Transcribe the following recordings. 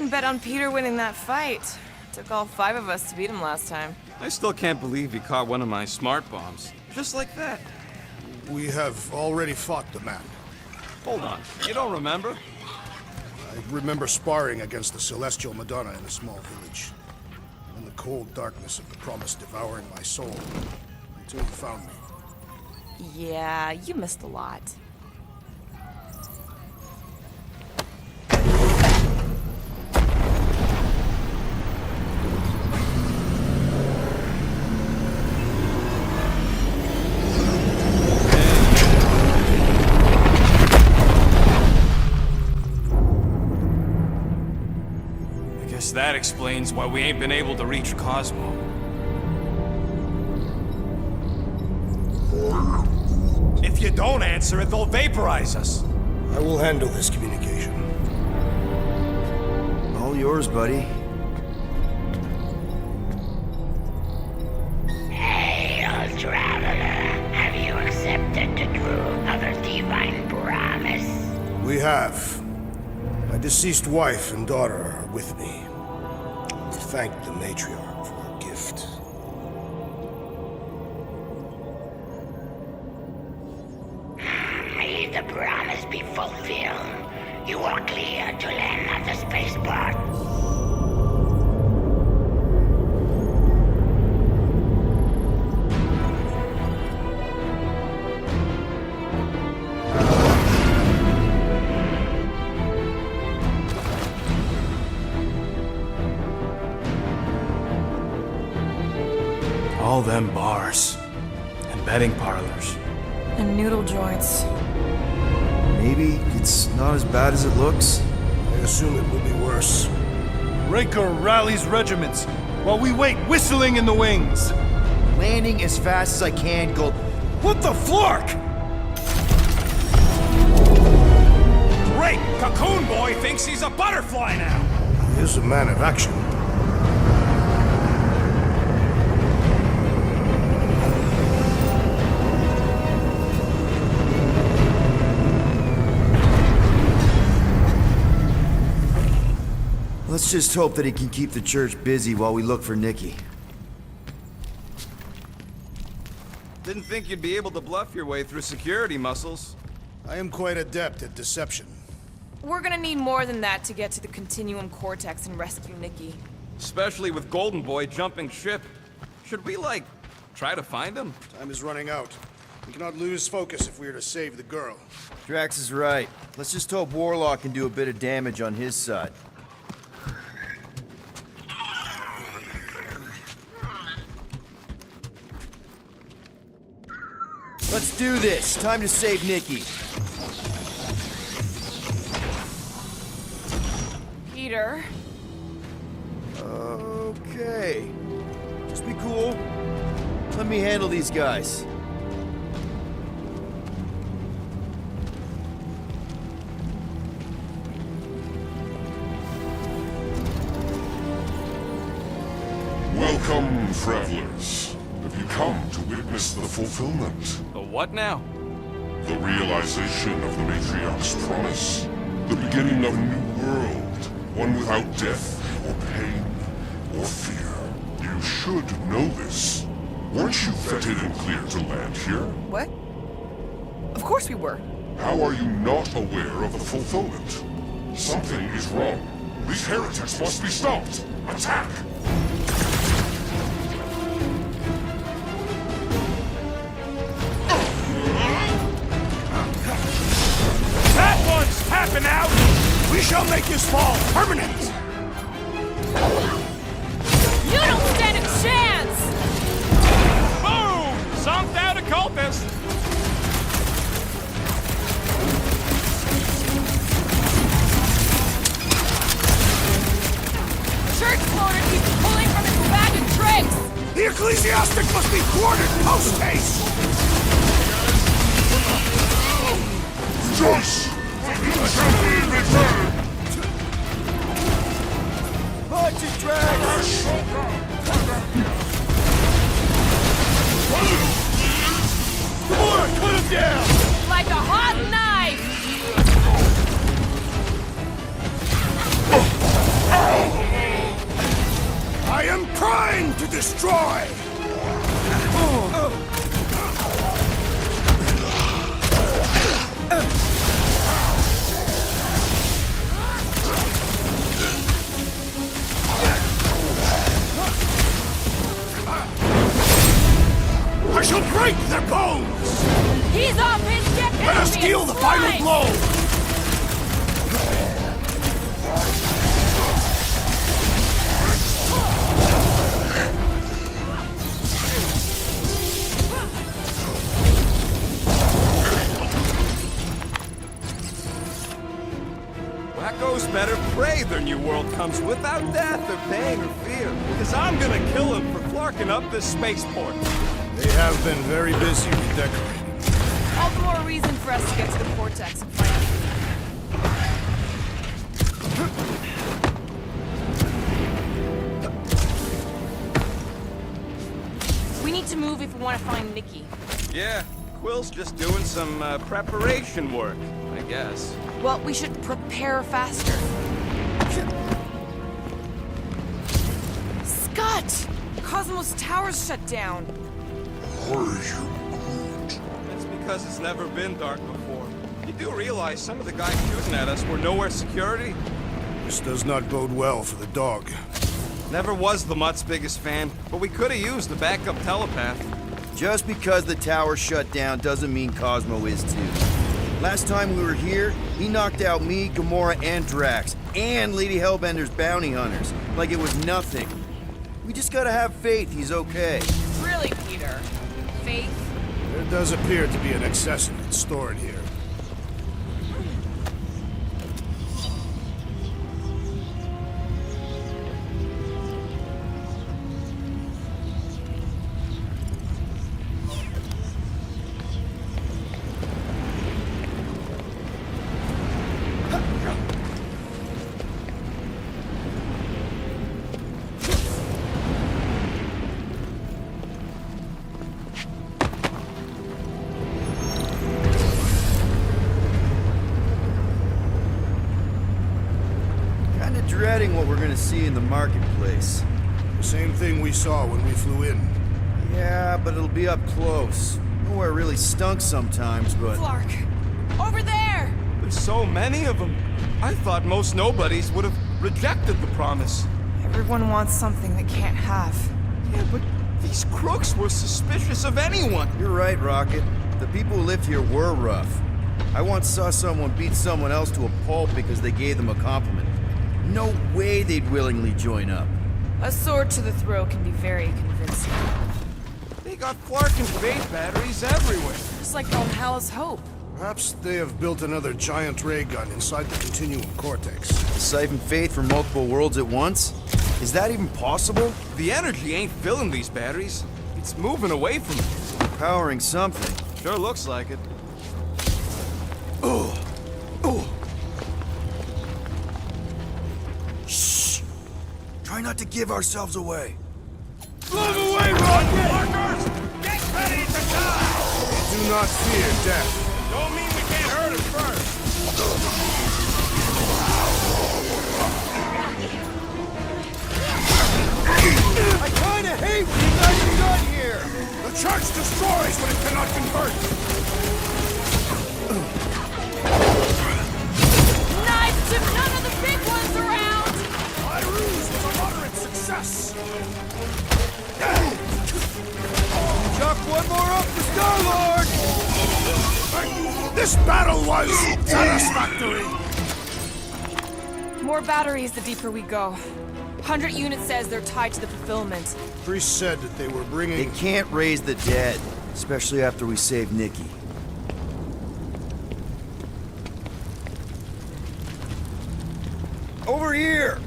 wouldn't bet on Peter winning that fight. Took all 5 of us to beat him last time. I still can't believe he caught one of my smart bombs. Just like that. We have already fought the man. Hold on, you don't remember? I remember sparring against the Celestial Madonna in a small village. In the cold darkness of the promise devouring my soul. Until you found me. Yeah, you missed a lot. That explains why we ain't been able to reach Cosmo. If you don't answer it, they'll vaporize us. I will handle this communication. All yours, buddy. Hail, traveler. Have you accepted the truth of a divine promise? We have. My deceased wife and daughter are with me. To thank the matriarch for her gift. May the promise be fulfilled. You are clear to land at the spaceport. All them bars. And betting parlors. And noodle joints. Maybe it's not as bad as it looks. I assume it will be worse. Raker rallies regiments, while we wait whistling in the wings. Landing as fast as I can, Gold. What the flark? Great! Cocoon Boy thinks he's a butterfly now! He is a man of action. Let's just hope that he can keep the church busy while we look for Nikki. Didn't think you'd be able to bluff your way through security muscles. I am quite adept at deception. We're gonna need more than that to get to the Continuum Cortex and rescue Nikki. Especially with Golden Boy jumping ship. Should we, like, try to find him? Time is running out. We cannot lose focus if we are to save the girl. Drax is right. Let's just hope Warlock can do a bit of damage on his side. Let's do this. Time to save Nikki. Peter? Okay. Just be cool. Let me handle these guys. Welcome, travelers. Have you come to witness the fulfillment? The what now? The realization of the Matriarch's promise. The beginning of a new world. One without death, or pain, or fear. You should know this. Weren't you vetted and cleared to land here? What? Of course we were. How are you not aware of the fulfillment? Something is wrong. These heretics must be stopped. Attack! That one's tapping out! We shall make his fall permanent! You don't stand a chance! Boom! Zonked out a cultist! Church floater keeps pulling from its bag of tricks! The ecclesiastic must be thwarted post-haste! Rejoice! You shall be returned! Punch it, Drax! Gamora, cut him down! Like a hot knife! destroy! I shall break their bones! He's off his ship! Let us deal the final blow! Wacko's better pray their new world comes without death or pain or fear. Because I'm gonna kill him for flarking up this spaceport. They have been very busy redecorating. All the more reason for us to get to the Cortex and find out. We need to move if we want to find Nikki. Yeah, Quill's just doing some preparation work, I guess. Well, we should prepare faster. Scott! Cosmos Tower's shut down. It's because it's never been dark before. You do realize some of the guys shooting at us were nowhere security? This does not bode well for the dog. Never was the Mutt's biggest fan, but we could have used the backup telepath. Just because the tower shut down doesn't mean Cosmo is too. Last time we were here, he knocked out me, Gamora, and Drax, and Lady Hellbender's bounty hunters, like it was nothing. We just gotta have faith he's okay. Really, Peter? Faith? There does appear to be an excess of it stored here. Dreading what we're gonna see in the marketplace. The same thing we saw when we flew in. Yeah, but it'll be up close. Nowhere really stunk sometimes, but... Clark! Over there! There's so many of them. I thought most nobodies would have rejected the promise. Everyone wants something they can't have. Yeah, but these crooks were suspicious of anyone. You're right, Rocket. The people who lived here were rough. I once saw someone beat someone else to a pulp because they gave them a compliment. No way they'd willingly join up. A sword to the throat can be very convincing. They got Clark and faith batteries everywhere. Just like Valhalla's hope. Perhaps they have built another giant ray gun inside the Continuum Cortex. Siphon faith from multiple worlds at once? Is that even possible? The energy ain't filling these batteries. It's moving away from it. Powering something. Sure looks like it. Shh! Try not to give ourselves away. Move away, Rocket! Markers! Get ready to die! Do not fear death. Don't mean we can't hurt him first. I kinda hate when you guys have got here! The Church destroys what it cannot convert. Knives to none of the big ones around! My ruse was a moderate success. Chuck one more up for Star-Lord! This battle was satisfactory. More batteries the deeper we go. 100 units says they're tied to the fulfillment. Priest said that they were They bringing... can't raise the dead, especially after we save Nikki. Over here!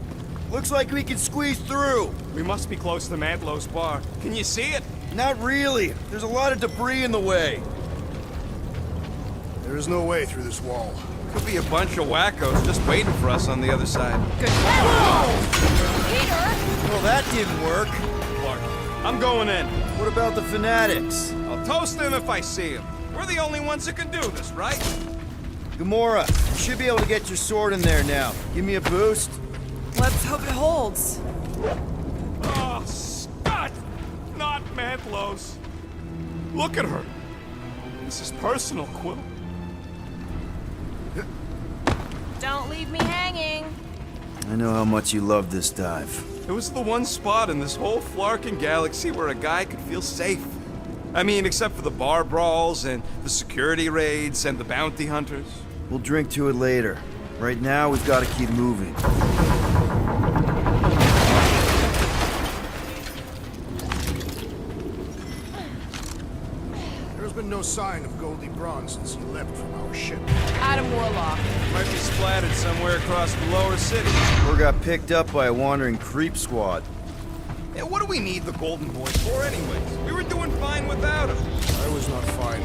Looks like we can squeeze through. We must be close to Mantlow's bar. Can you see it? Not really. There's a lot of debris in the way. There is no way through this wall. Could be a bunch of wackos just waiting for us on the other side. Good. Peter! Well, that didn't work. Clark, I'm going in. What about the fanatics? I'll toast them if I see them. We're the only ones that can do this, right? Gamora, you should be able to get your sword in there now. Give me a boost. Let's hope it holds. Oh, Scott! Mantlos. Look at her. This is personal, Quill. Don't leave me hanging. I know how much you love this dive. It was the one spot in this whole Flarkin galaxy where a guy could feel safe. I mean, except for the bar brawls and the security raids and the bounty hunters. We'll drink to it later. Right now, we've got to keep moving. There's been no sign of Goldie Braun since he left from our ship. Adam Warlock. Might be splattered somewhere across the lower city. Or got picked up by a wandering creep squad. Yeah, what do we need the Golden Boys for anyways? We were doing fine without him. I was not fine.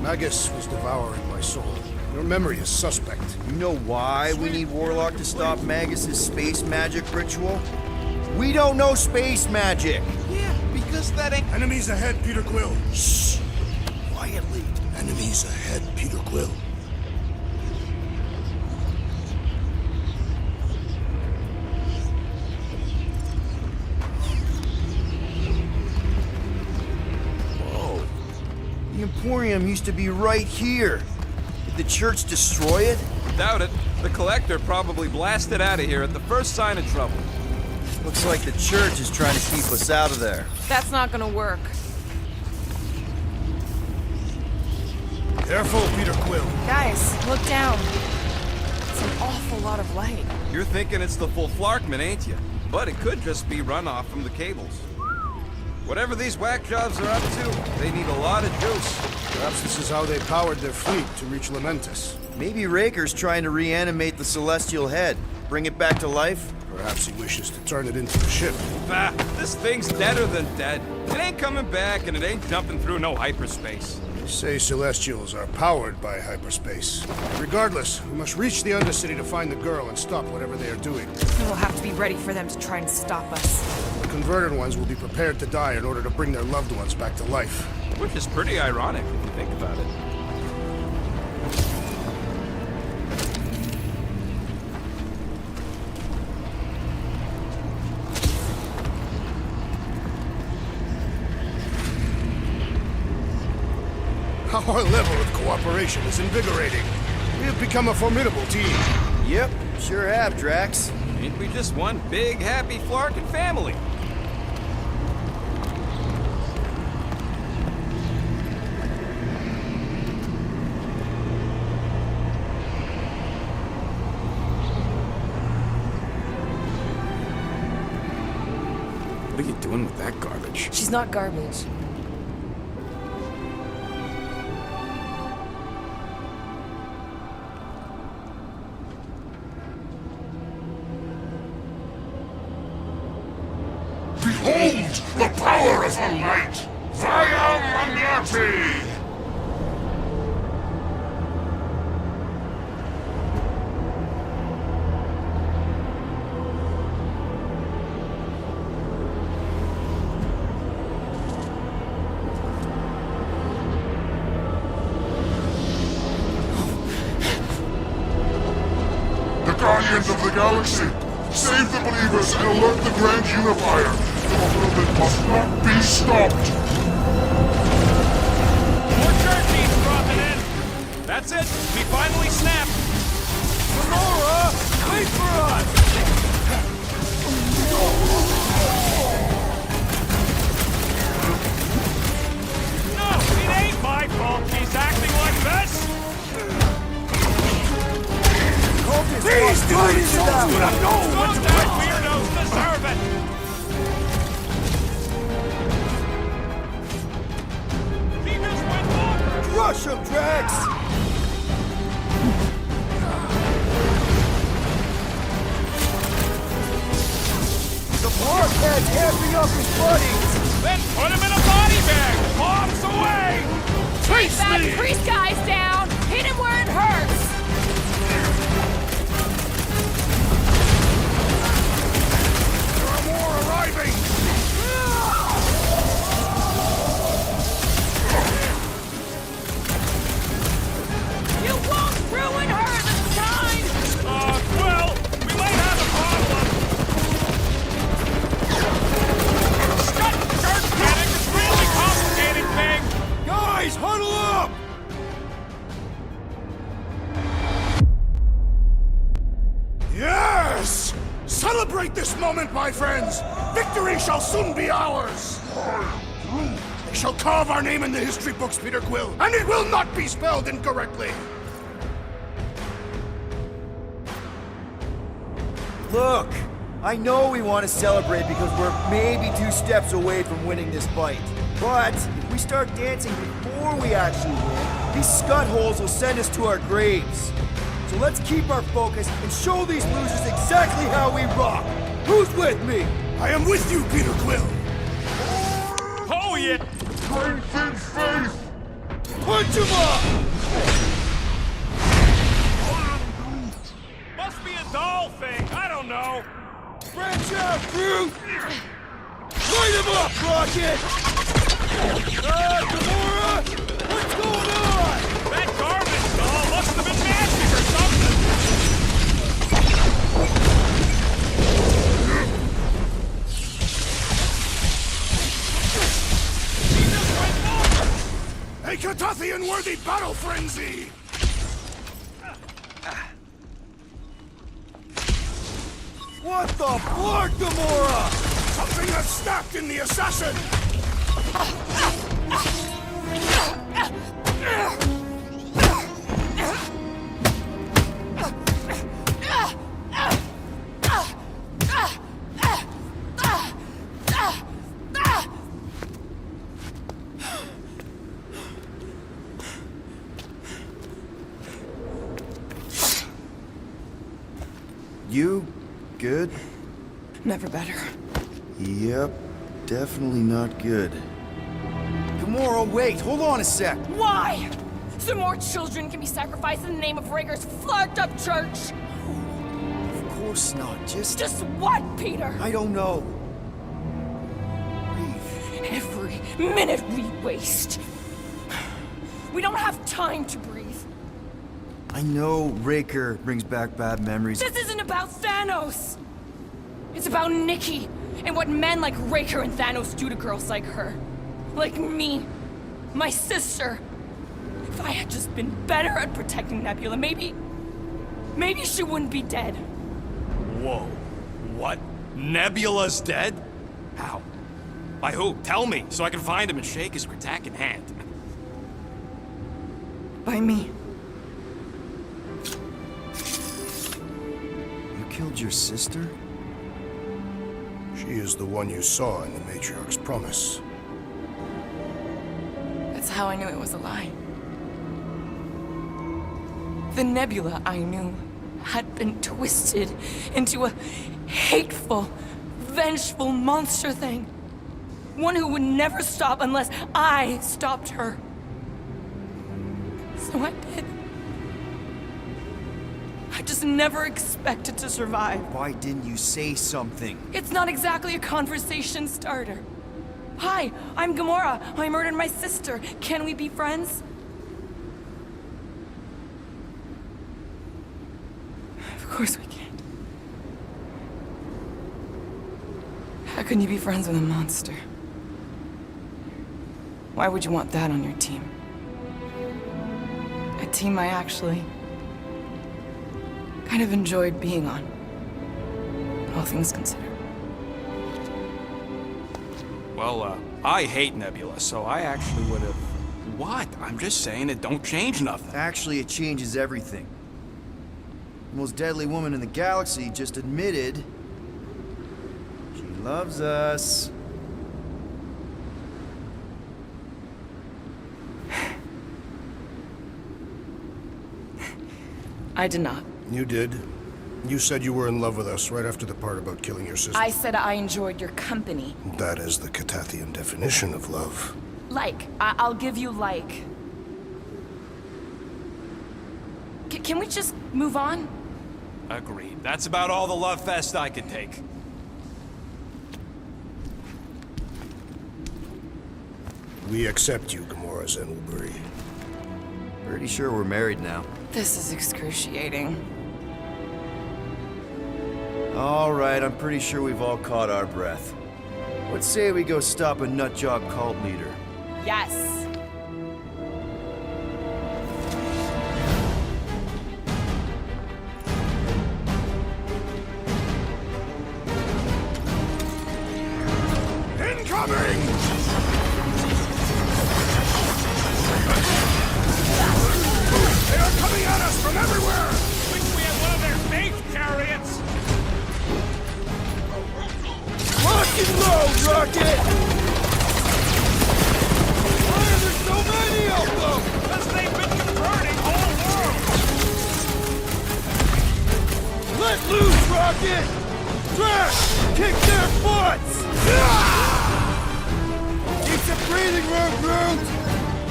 Magus was devouring my soul. Your memory is suspect. You know why we need Warlock to stop Magus's space magic ritual? We don't know space magic! Yeah, because that ain't... Enemies ahead, Peter Quill. Shh! Quietly. Enemies ahead, Peter Quill. Whoa. The Emporium used to be right here. Did the church destroy it? Doubt it. The Collector probably blasted out of here at the first sign of trouble. Looks like the church is trying to keep us out of there. That's not gonna work. Careful, Peter Quill. Guys, look down. It's an awful lot of light. You're thinking it's the full Flarkman, ain't you? But it could just be runoff from the cables. Whatever these whack jobs are up to, they need a lot of juice. Perhaps this is how they powered their fleet to reach Lamentus. Maybe Raker's trying to reanimate the celestial head. Bring it back to life? Perhaps he wishes to turn it into a ship. Bah, this thing's deader than dead. It ain't coming back, and it ain't jumping through no hyperspace. They say Celestials are powered by hyperspace. Regardless, we must reach the Undercity to find the girl and stop whatever they are doing. We'll have to be ready for them to try and stop us. The converted ones will be prepared to die in order to bring their loved ones back to life. Which is pretty ironic, if you think about it. Our level of cooperation is invigorating. We have become a formidable team. Yep, sure have, Drax. Ain't we just one big, happy Flarkin family? What are you doing with that garbage? She's not garbage. Behold the power of the light! Via Magnati! The Guardians of the Galaxy! Save the believers and alert the Grand Unifier! The movement must not be stopped! More churchies dropping in. That's it. We finally snapped. Sonora, wait for us. No, it ain't my fault she's acting like this. These dudes would have known what to do. Weirdos deserve it. He just went over. Crush him, Drax! The blockheads can't be up his buddies! Then put him in a body bag. Bombs away. Take that priest guy's down! Hit him where it hurts! There are more arriving! You won't ruin her this time! Well, we might have a problem. Scott, Panic is real Celebrate this moment, my friends! Victory shall soon be ours! They shall carve our name in the history books, Peter Quill, and it will not be spelled incorrectly! Look, I know we want to celebrate because we're maybe 2 steps away from winning this fight. But if we start dancing before we actually win, these scutholes will send us to our graves. So let's keep our focus and show these losers exactly how we rock. Who's with me? I am with you, Peter Quill! Oh, yeah! Strength and faith! Punch him up! Must be a doll thing. I don't know. Branch out, Groot! Light him up, Rocket! Gamora! What's going on? That garbage doll must have been magic or something. He just went over. A Catathian-worthy battle frenzy! What the fuck, Gamora? Something has snapped in the assassin! You good? Never better. Yep, definitely not good. Gamora, wait, hold on a sec. Why? So more children can be sacrificed in the name of Raker's flarked up church? Of course not, Just what, Peter? I don't know. Breathe. Every minute we waste. We don't have time to breathe. I know Raker brings back bad memories. This isn't about Thanos. It's about Nikki and what men like Raker and Thanos do to girls like her. Like me. My sister. If I had just been better at protecting Nebula, maybe she wouldn't be dead. Whoa. What? Nebula's dead? How? By who? Tell me, so I can find him and shake his Kratakan hand. By me. You killed your sister? She is the one you saw in the Matriarch's promise. That's how I knew it was a lie. The Nebula I knew had been twisted into a hateful, vengeful monster thing. One who would never stop unless I stopped her. So I did. I just never expected to survive. Why didn't you say something? It's not exactly a conversation starter. Hi, I'm Gamora. I murdered my sister. Can we be friends? Of course we can't. How can you be friends with a monster? Why would you want that on your team? A team I actually kind of enjoyed being on, all things considered. Well, I hate Nebula, so I actually would have... What? I'm just saying it don't change nothing. Actually, it changes everything. The most deadly woman in the galaxy just admitted she loves us. I did not. You did. You said you were in love with us right after the part about killing your sister. I said I enjoyed your company. That is the Catathian definition of love. Like. I'll give you like. Can we just move on? Agreed. That's about all the love fest I could take. We accept you, Gamora Zenoburi. Pretty sure we're married now. This is excruciating. All right, I'm pretty sure we've all caught our breath. Let's say we go stop a nutjob cult leader. Yes. incoming! They are coming at us from everywhere! Wish we had one of their mage chariots! Lock and load, Rocket! Why are there so many of them? Because they've been converting whole worlds! Let loose, Rocket! Drax! Kick their butts! Keep some breathing room, Groot!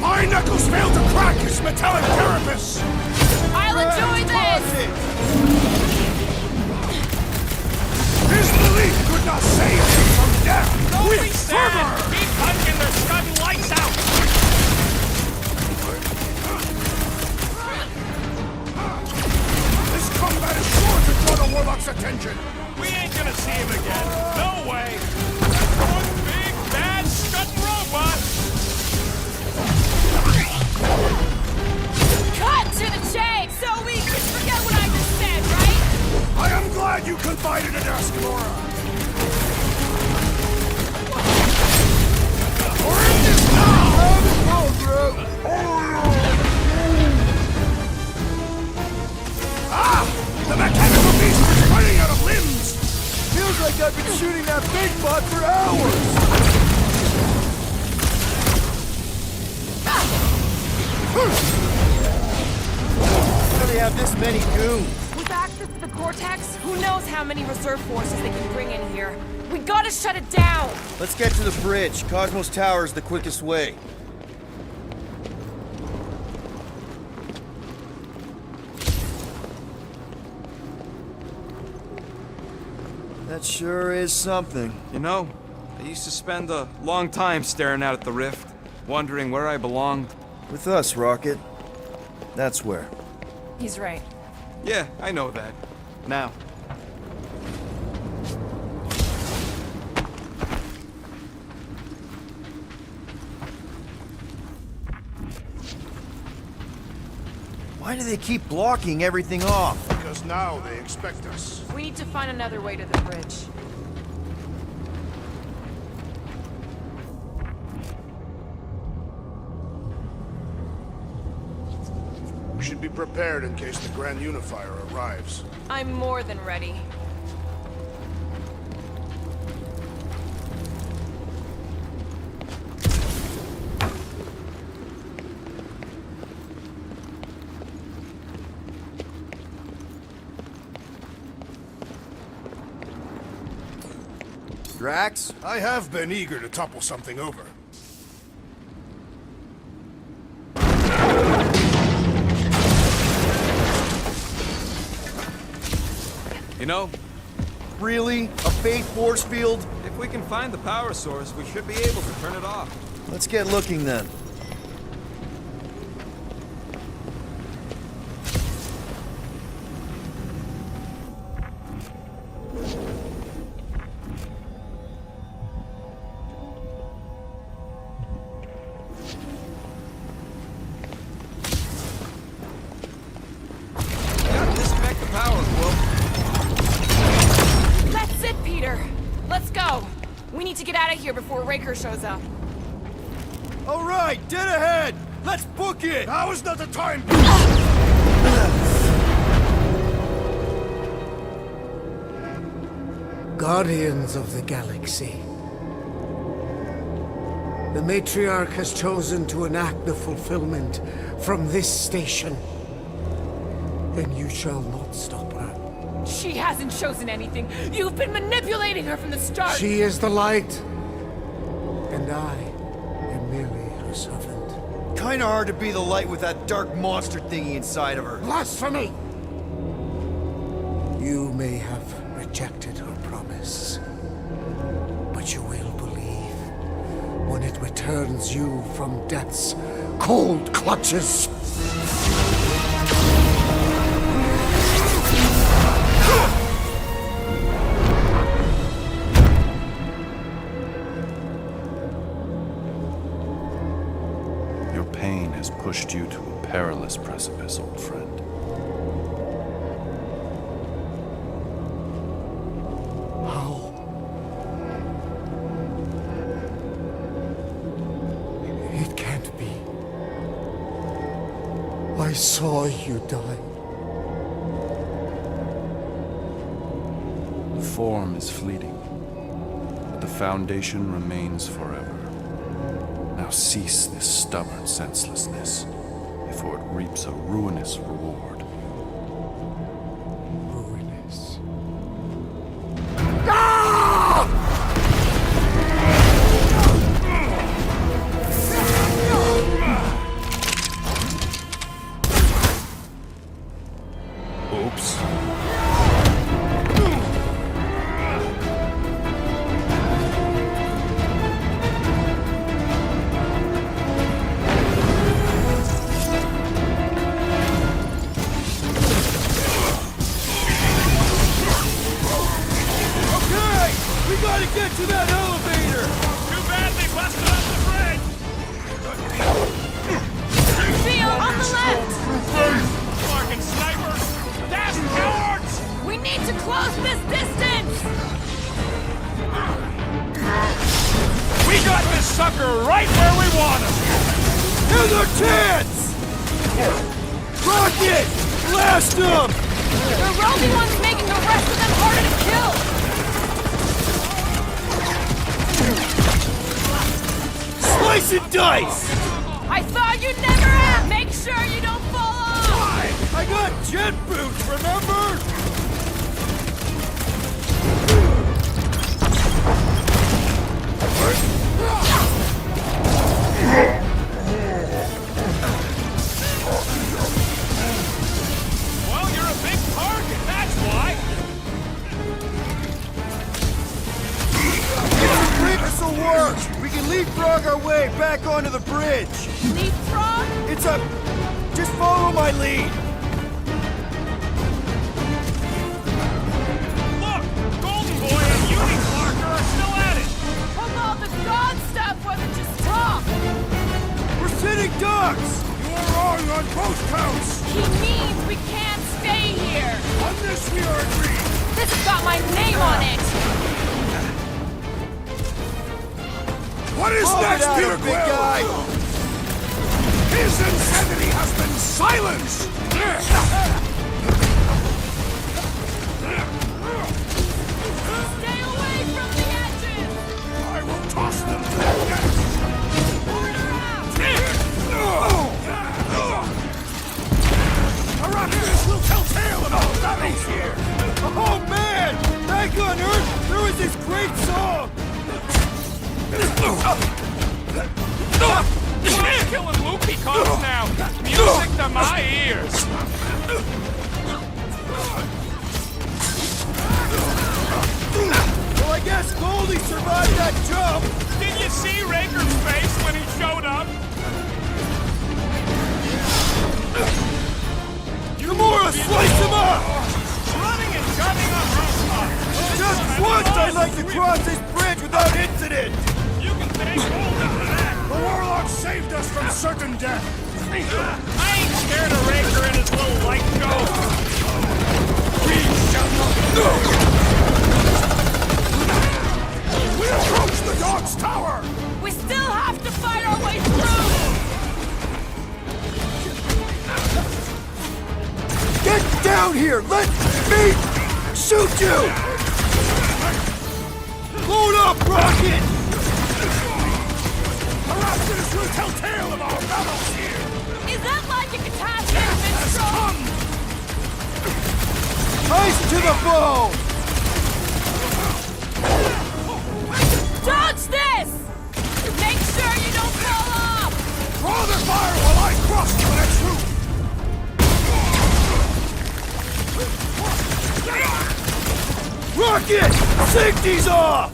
My knuckles failed to crack his metallic carapace! I'll enjoy this! His belief could not save him from death! Don't With be sad! fervor! Keep punching their sudden lights out! This combat is sure to draw the Warlock's attention! We ain't gonna see him again. No way! That's one big, bad, strutting robot! Cut to the chase! So we can forget what I just said, right? I am glad you confided in us, Gamora! We're in this now! Ah! The mechanical beast is running out of limbs! Feels like I've been shooting that big bot for hours! How do they have this many goons? With access to the Cortex, who knows how many reserve forces they can bring in here. We gotta shut it down! Let's get to the bridge. Cosmos Tower is the quickest way. That sure is something. You know, I used to spend a long time staring out at the rift, wondering where I belonged. With us, Rocket. That's where. He's right. Yeah, I know that. Now. Why do they keep blocking everything off? Because now they expect us. We need to find another way to the bridge. We should be prepared in case the Grand Unifier arrives. I'm more than ready. Drax? I have been eager to topple something over. You know, Really? A fake force field? if we can find the power source, we should be able to turn it off. Let's get looking then. Gotta disconnect the power, Quill. That's it, Peter! Let's go! We need to get out of here before Raker shows up. All right, dead ahead! Let's book it! Now is not the time! Guardians of the Galaxy. The Matriarch has chosen to enact the fulfillment from this station. And you shall not stop her. She hasn't chosen anything. You've been manipulating her from the start. She is the light. And I am merely her servant. Kinda hard to be the light with that dark monster thingy inside of her. Blasphemy! You may have rejected her promise, but you will believe when it returns you from death's cold clutches. Your pain has pushed you to a perilous precipice, old friend. How? I saw you die. The form is fleeting, but the foundation remains forever. Now cease this stubborn senselessness, before it reaps a ruinous reward. Ruinous. Oops. We gotta get to that elevator! Too bad they busted up the bridge! Theo, on the left! Fucking snipers! Dash cowards! We need to close this distance! We got this sucker right where we want him! Here's our chance! Rocket! Blast him! The roving one's making the rest of them harder to kill! Slice and dice! I thought you'd never ask! Make sure you don't fall off! I got jet boots, remember? Well, you're a big target, that's why! This'll work! We can leapfrog our way back onto the bridge! Leapfrog? It's a... Just follow my lead! Look! Golden Boy and Uni Clarker are still at it! Come on, the god stuff wasn't just talk! We're sitting ducks! You are wrong on both counts! He means we can't stay here! On this we are agreed! This has got my name on it! What is next, Peter big Quill? guy! His insanity has been silenced! Stay away from the edges! I will toss them to the death! Arachidus will tell tale about battles here! Oh man! Back on Earth, there was this great song! Killing loopy cops now! Music to my ears! Well, I guess Goldie survived that jump! Did you see Raker's face when he showed up? Gamora, slice him up! Running and gunning on rooftops! Just once I'd like to cross this bridge without incident! You can thank Golden for that! The Warlock saved us from certain death! I ain't scared of Raker and his little light show! We shall not go! We approach the Dog's Tower! We still have to fight our way through! Get down here! Let me shoot you! Load up, Rocket! Arachidus will tell tale of our battles here! Is that like a catastrophe, Minstrel? Ice to the bone! Dodge this! Make sure you don't fall off! Draw the fire while I cross to the next room! Rocket! Safety's off!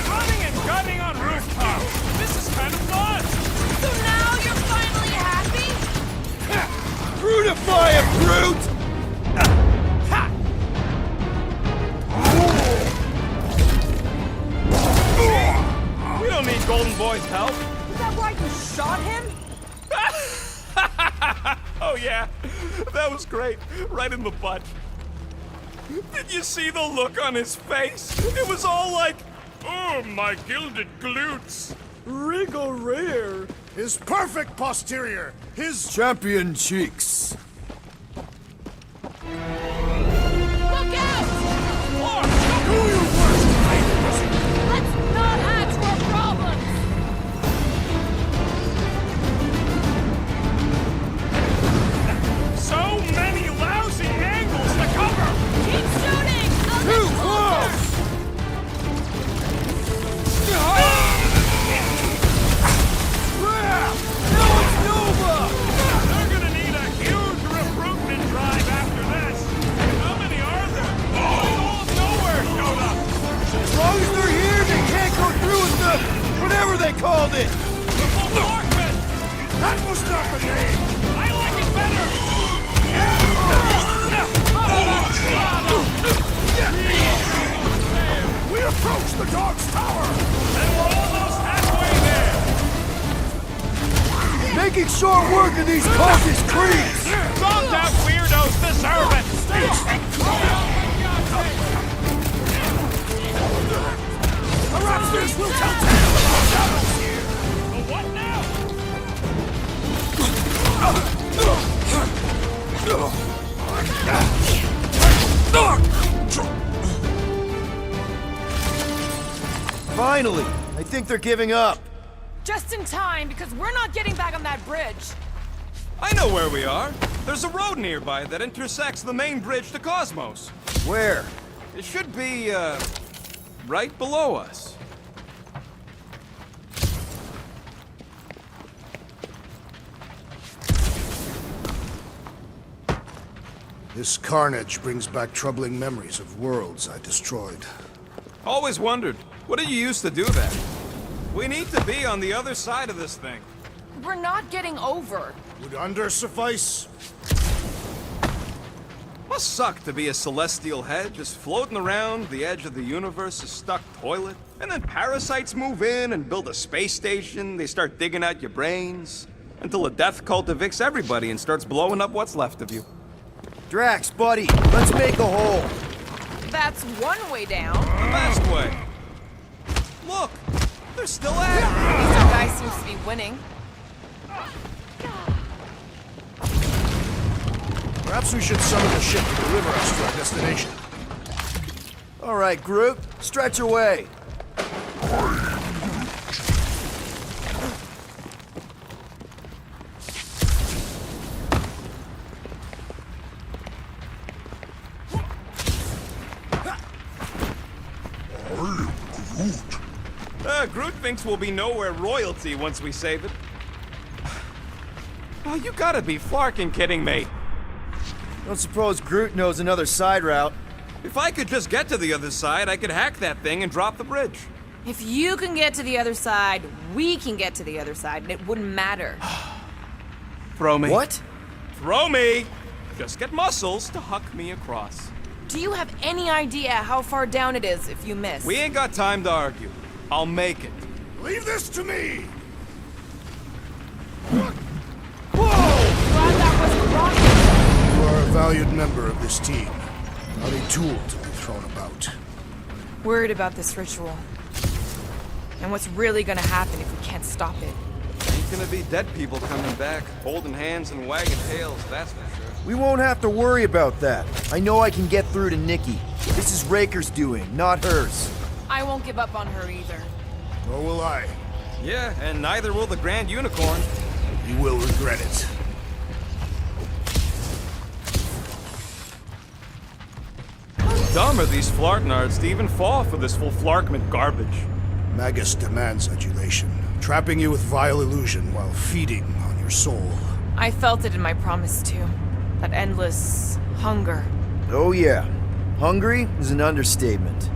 Running and gunning on rooftops! This is kind of fun! So now you're finally happy? Brutify him, brute! We don't need Golden Boy's help! Is that why you shot him? Oh yeah, that was great. Right in the butt. Did you see the look on his face? It was all like, oh, my gilded glutes. Wriggle rare. His perfect posterior! His Champion cheeks. Look out! Do you worst, Let's not add to our problems! So many lousy angles to cover! Keep shooting! I'll get closer! They're gonna need a huge recruitment drive after this! How many are there? All of nowhere showed up! As long as they're here, they can't go through with the whatever they called it. Markman! That was not the name! I like it better! We approach the dog's tower! And we're almost halfway there! Making short work of these cultist creeps. Bombed out weirdos deserve it! The raptors will tell tales of our shadows here! The what now? Finally, I think they're giving up. Just in time, because we're not getting back on that bridge. I know where we are. There's a road nearby that intersects the main bridge to Cosmos. Where? It should be, right below us. This carnage brings back troubling memories of worlds I destroyed. Always wondered, what did you use to do that? We need to be on the other side of this thing. We're not getting over. Would under suffice? Must suck to be a celestial head, just floating around the edge of the universe, a stuck toilet. And then parasites move in and build a space station. They start digging out your brains. Until a death cult evicts everybody and starts blowing up what's left of you. Drax, buddy, let's make a hole. That's one way down. The best way. Look, they're still at it. At least our guy seems to be winning. Perhaps we should summon the ship to deliver us to our destination. All right, Groot, stretch away. Groot thinks we'll be nowhere royalty once we save it. Oh, you gotta be flarking kidding me. Don't suppose Groot knows another side route. If I could just get to the other side, I could hack that thing and drop the bridge. If you can get to the other side, we can get to the other side, and it wouldn't matter. Throw me. What? Throw me! Just get muscles to huck me across. Do you have any idea how far down it is if you miss? We ain't got time to argue. I'll make it. Leave this to me! Glad that wasn't rocket. You are a valued member of this team, not a tool to be thrown about. Worried about this ritual. And what's really gonna happen if we can't stop it. Ain't gonna be dead people coming back, holding hands and wagging tails, that's for sure. We won't have to worry about that. I know I can get through to Nikki. This is Raker's doing, not hers. I won't give up on her either. Nor will I. Yeah, and neither will the Grand Unicorn. You will regret it. Dumb are these Flarknards to even fall for this full Flarkment garbage. Magus demands adulation, trapping you with vile illusion while feeding on your soul. I felt it in my promise too. That endless hunger. Oh yeah. Hungry is an understatement.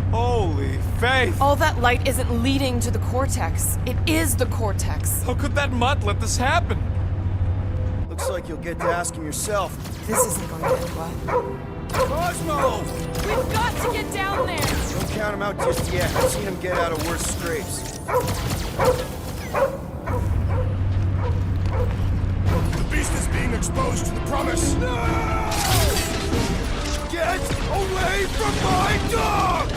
Holy faith! All that light isn't leading to the cortex. It is the cortex. How could that mutt let this happen? Looks like you'll get to ask him yourself. This isn't going to end well. Cosmo! We've got to get down there! Don't count him out just yet. I've seen him get out of worse scrapes. The beast is being exposed to the promise. Get away from my dog!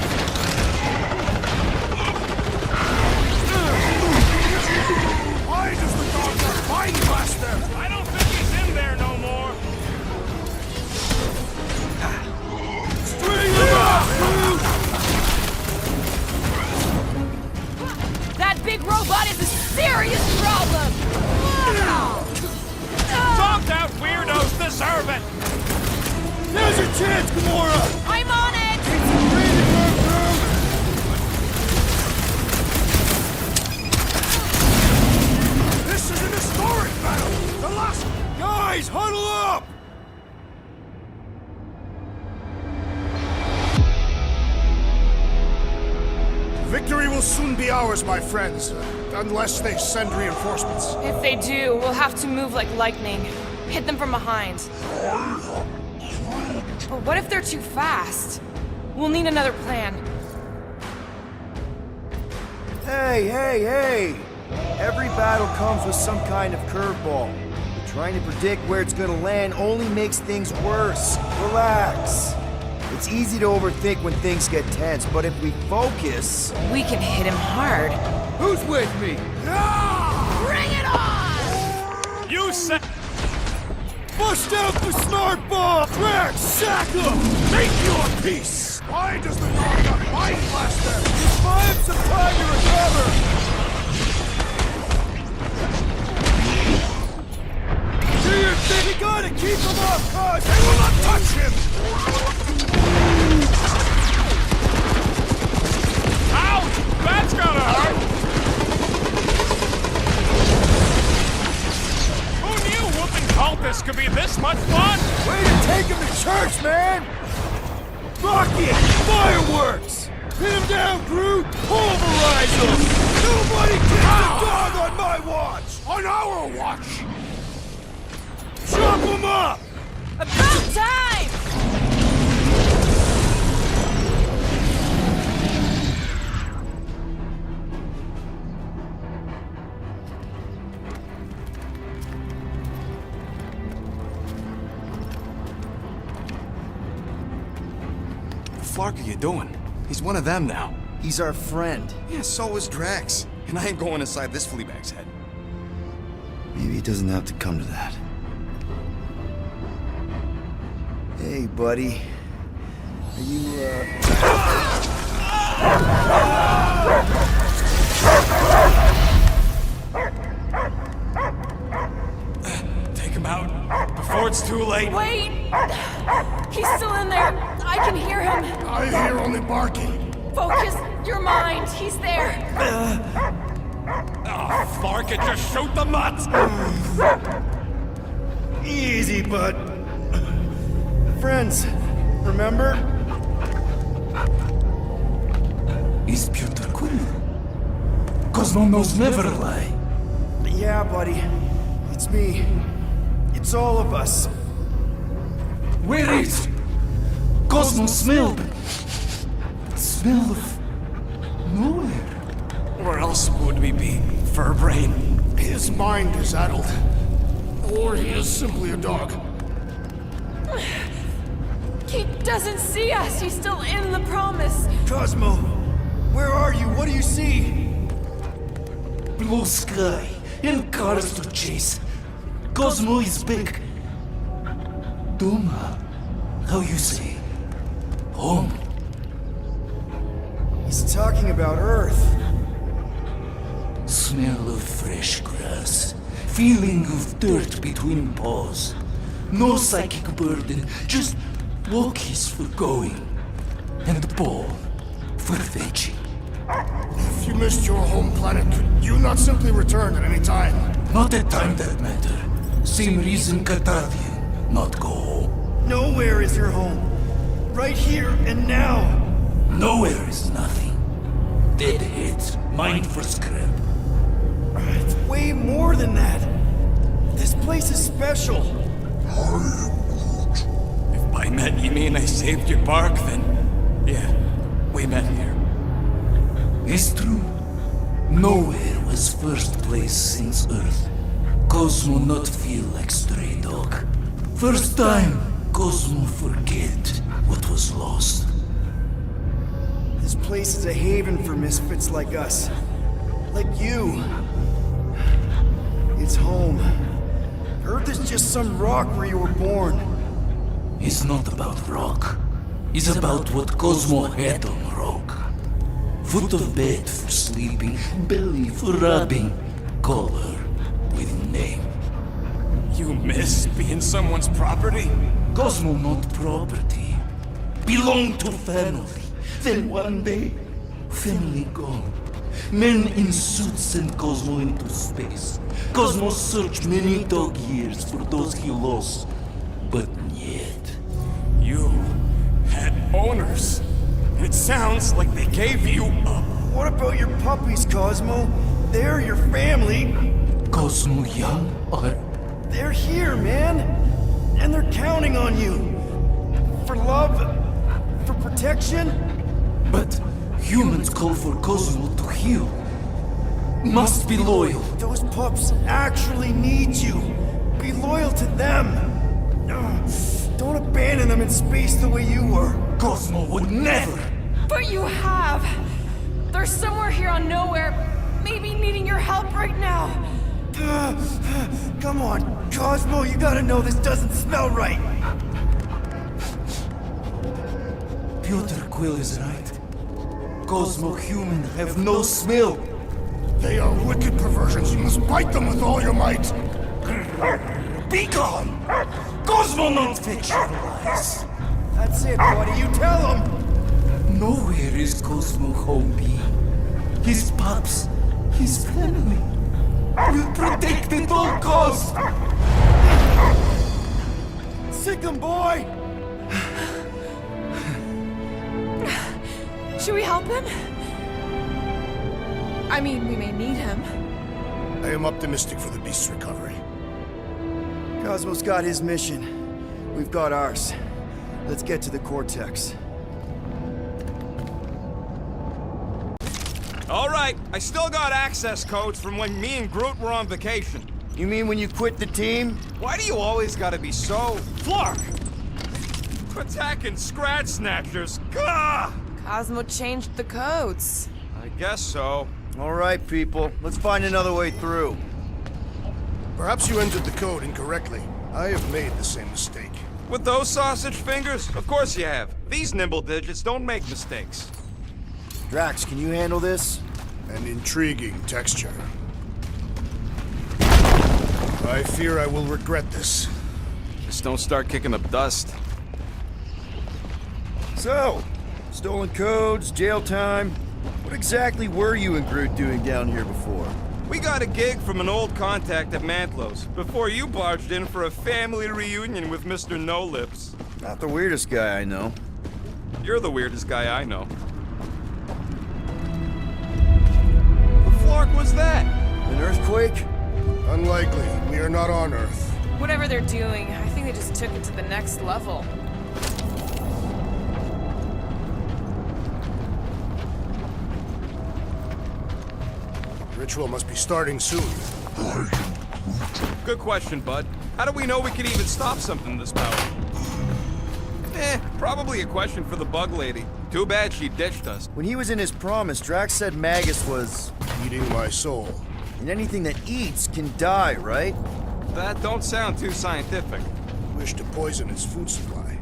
I don't think he's in there no more. String him up, dude! That big robot is a serious problem! Zonked out weirdos deserve it! Now's your chance, Gamora! I'm on it! This is an historic battle! The last... Guys, huddle up! Victory will soon be ours, my friends. Unless they send reinforcements. If they do, we'll have to move like lightning. Hit them from behind. But what if they're too fast? We'll need another plan. Hey, hey, hey! Every battle comes with some kind of curveball. Trying to predict where it's gonna land only makes things worse. Relax. It's easy to overthink when things get tense, but if we focus... We can hit him hard. Who's with me? Bring it on! You said... Bust out the smart ball! Drax, sack him! Make your peace! Why does the dog got Mind Blaster? Buy him some time to recover! Do your thing! You gotta keep him off, cuz! They will not touch him! Ouch! That's gotta hurt! Who knew whooping cultists could be this much fun? Way to take him to church, man! Rocket! Fireworks! Hit him down, Groot! Pulverize him! Nobody gets a dog on my watch! On our watch! Chop him up! About time! What the flark are you doing? He's one of them now. He's our friend. Yeah, so is Drax. And I ain't going inside this fleabag's head. Maybe it doesn't have to come to that. Hey, buddy. Are you, Take him out before it's too late. Wait! He's still in there. I can hear him. I hear only barking. Focus your mind. He's there. Oh, Flark, it just shoot the mutts! Easy, bud. Friends, remember? Is Peter Quill? Cosmo knows never lie. Yeah, buddy. It's me. It's all of us. Where is Cosmo smelled? Smell of nowhere. Where else would we be, Furbrain? His mind is addled. Or he is simply a dog. He doesn't see us. He's still in the promise. Cosmo, where are you? What do you see? Blue sky and cars to chase. Cosmo is back. Doma, how you say? Home. He's talking about Earth. Smell of fresh grass. Feeling of dirt between paws. No psychic burden, just walkies for going. And the ball for fetching. If you missed your home planet, could you not simply return at any time? Not a time that matter. Same reason Katardian, not go home. Nowhere is your home. Right here and now. Nowhere is nothing. Dead heads, mind for scrap. It's way more than that. This place is special. If by met you mean I saved your bark, then... yeah, we met here. It's true. Nowhere was first place since Earth. Cosmo not feel like stray dog. First time, Cosmo forget what was lost. This place is a haven for misfits like us. Like you. It's home. Earth is just some rock where you were born. It's not about rock. It's about what Cosmo had on rock. Foot of bed for sleeping, belly for rubbing, color with name. You miss being someone's property? Cosmo not property. Belong to family. Then one day, family gone. Men in suits send Cosmo into space. Cosmo searched many dog years for those he lost. But yet... You had owners. It sounds like they gave you up. What about your puppies, Cosmo? They're your family. Cosmo young or... They're here, man. And they're counting on you. For love, for protection. But humans call for Cosmo to heal. Must be loyal. Those pups actually need you. Be loyal to them. Don't abandon them in space the way you were. Cosmo would never. But you have. They're somewhere here on Nowhere, maybe needing your help right now. Come on, Cosmo, you gotta know this doesn't smell right. Piotr Quill is right. Cosmo human have no smell. They are wicked perversions. You must bite them with all your might. Be gone! Cosmo not fictionalize. That's it, buddy. You tell him. Nowhere is Cosmo home be. His pups, his family. Will protect at all costs. Sick 'em, boy! Should we help him? I mean, we may need him. I am optimistic for the beast's recovery. Cosmo's got his mission. We've got ours. Let's get to the Cortex. All right, I still got access codes from when me and Groot were on vacation. You mean when you quit the team? Why do you always gotta be so... Flark! Attacking Scratch Snatchers, gah! Cosmo changed the codes. I guess so. All right, people. Let's find another way through. Perhaps you entered the code incorrectly. I have made the same mistake. With those sausage fingers? Of course you have. These nimble digits don't make mistakes. Drax, can you handle this? An intriguing texture. I fear I will regret this. Just don't start kicking up dust. So, stolen codes, jail time. What exactly were you and Groot doing down here before? We got a gig from an old contact at Mantlo's before you barged in for a family reunion with Mr. No Lips. Not the weirdest guy I know. You're the weirdest guy I know. The flark was that? An earthquake? Unlikely. We are not on Earth. Whatever they're doing, I think they just took it to the next level. Ritual must be starting soon. Good question, bud. How do we know we can even stop something this powerful? Probably a question for the bug lady. Too bad she ditched us. When he was in his promise, Drax said Magus was... Eating my soul. And anything that eats can die, right? That don't sound too scientific. Wish to poison its food supply.